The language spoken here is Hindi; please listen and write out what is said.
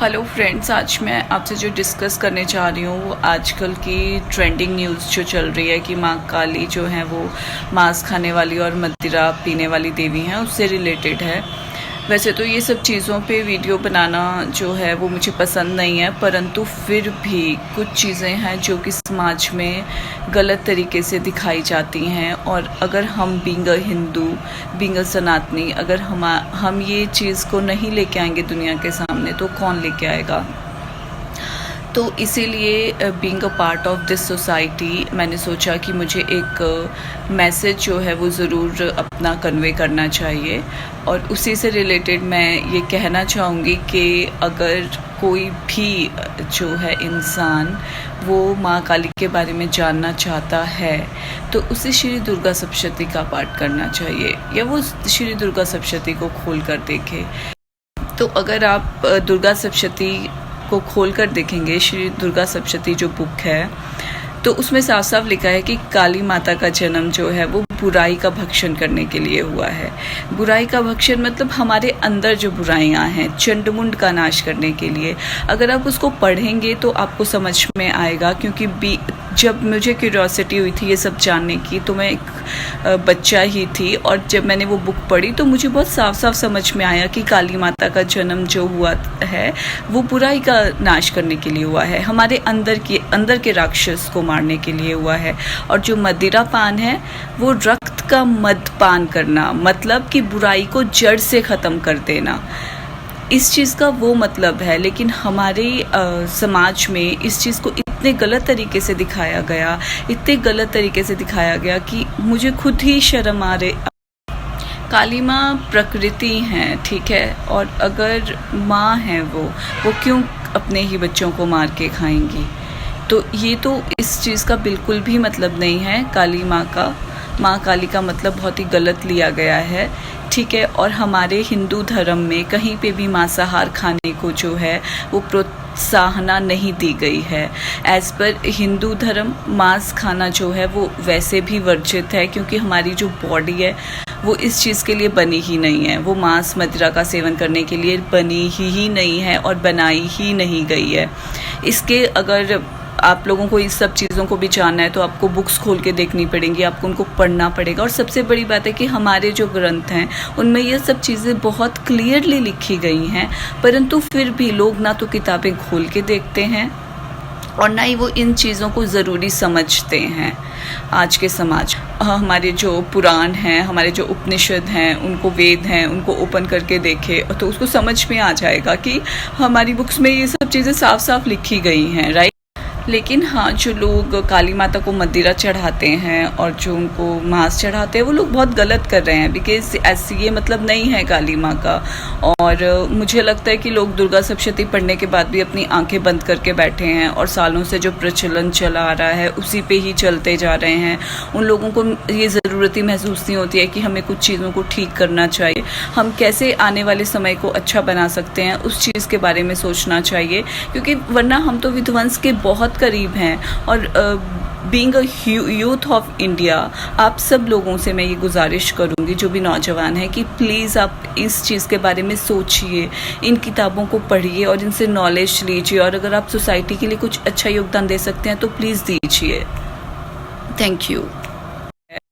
हेलो फ्रेंड्स, आज मैं आपसे जो डिस्कस करने जा रही हूँ वो आजकल की ट्रेंडिंग न्यूज़ जो चल रही है कि माँ काली जो है वो मांस खाने वाली और मदिरा पीने वाली देवी हैं, उससे रिलेटेड है। वैसे तो ये सब चीज़ों पे वीडियो बनाना जो है वो मुझे पसंद नहीं है, परंतु फिर भी कुछ चीज़ें हैं जो कि समाज में गलत तरीके से दिखाई जाती हैं। और अगर हम being a Hindu, being a सनातनी, अगर हम ये चीज़ को नहीं लेके आएंगे दुनिया के सामने तो कौन लेके आएगा। तो इसीलिए being a part of this society मैंने सोचा कि मुझे एक मैसेज जो है वो ज़रूर अपना कन्वे करना चाहिए। और उसी से रिलेटेड मैं ये कहना चाहूँगी कि अगर कोई भी जो है इंसान वो माँ काली के बारे में जानना चाहता है तो उसे श्री दुर्गा सप्तशती का पाठ करना चाहिए, या वो श्री दुर्गा सप्तशती को खोल कर देखे। तो अगर आप दुर्गा सप्तशती को खोल कर देखेंगे, श्री दुर्गा सप्तशती जो बुक है, तो उसमें साफ साफ लिखा है कि काली माता का जन्म जो है वो बुराई का भक्षण करने के लिए हुआ है। बुराई का भक्षण मतलब हमारे अंदर जो बुराइयां हैं, चंडमुंड का नाश करने के लिए। अगर आप उसको पढ़ेंगे तो आपको समझ में आएगा, क्योंकि जब मुझे क्यूरियोसिटी हुई थी ये सब जानने की, तो मैं एक बच्चा ही थी, और जब मैंने वो बुक पढ़ी तो मुझे बहुत साफ साफ समझ में आया कि काली माता का जन्म जो हुआ है वो बुराई का नाश करने के लिए हुआ है, हमारे अंदर के राक्षस को मारने के लिए हुआ है। और जो मदिरा पान है वो रक्त का मदपान करना, मतलब कि बुराई को जड़ से ख़त्म कर देना, इस चीज़ का वो मतलब है। लेकिन हमारे समाज में इस चीज़ को इतने गलत तरीके से दिखाया गया, कि मुझे खुद ही शर्म आ रही। काली माँ प्रकृति हैं, ठीक है, और अगर माँ हैं वो क्यों अपने ही बच्चों को मार के खाएंगी। तो ये तो इस चीज़ का बिल्कुल भी मतलब नहीं है। काली माँ का, माँ काली का मतलब बहुत ही गलत लिया गया है, ठीक है। और हमारे हिंदू धर्म में कहीं पे भी मांसाहार खाने को जो है वो प्रोत्साहना नहीं दी गई है। एज़ पर हिंदू धर्म मांस खाना जो है वो वैसे भी वर्जित है, क्योंकि हमारी जो बॉडी है वो इस चीज़ के लिए बनी ही नहीं है, वो मांस मदिरा का सेवन करने के लिए बनी ही नहीं है और बनाई ही नहीं गई है। इसके अगर आप लोगों को इस सब चीज़ों को भी जानना है तो आपको बुक्स खोल के देखनी पड़ेंगी, आपको उनको पढ़ना पड़ेगा। और सबसे बड़ी बात है कि हमारे जो ग्रंथ हैं उनमें ये सब चीज़ें बहुत क्लियरली लिखी गई हैं, परंतु फिर भी लोग ना तो किताबें खोल के देखते हैं और ना ही वो इन चीज़ों को ज़रूरी समझते हैं। आज के समाज, हमारे जो पुराण हैं, हमारे जो उपनिषद हैं, उनको वेद हैं, उनको ओपन करके देखे तो उसको समझ में आ जाएगा कि हमारी बुक्स में ये सब चीज़ें साफ साफ लिखी गई हैं, राइट। लेकिन हाँ, जो लोग काली माता को मदिरा चढ़ाते हैं और जो उनको मांस चढ़ाते हैं वो लोग बहुत गलत कर रहे हैं, बिकॉज ऐसी ये मतलब नहीं है काली माँ का। और मुझे लगता है कि लोग दुर्गा सप्तशती पढ़ने के बाद भी अपनी आंखें बंद करके बैठे हैं और सालों से जो प्रचलन चला आ रहा है उसी पे ही चलते जा रहे हैं। उन लोगों को ये ज़रूरत ही महसूस नहीं होती है कि हमें कुछ चीज़ों को ठीक करना चाहिए, हम कैसे आने वाले समय को अच्छा बना सकते हैं उस चीज़ के बारे में सोचना चाहिए, क्योंकि वरना हम तो विध्वंस के बहुत करीब हैं। और being a youth of India, आप सब लोगों से मैं ये गुजारिश करूँगी, जो भी नौजवान हैं, कि प्लीज़ आप इस चीज़ के बारे में सोचिए, इन किताबों को पढ़िए और इनसे नॉलेज लीजिए। और अगर आप सोसाइटी के लिए कुछ अच्छा योगदान दे सकते हैं तो प्लीज़ दीजिए। Thank you.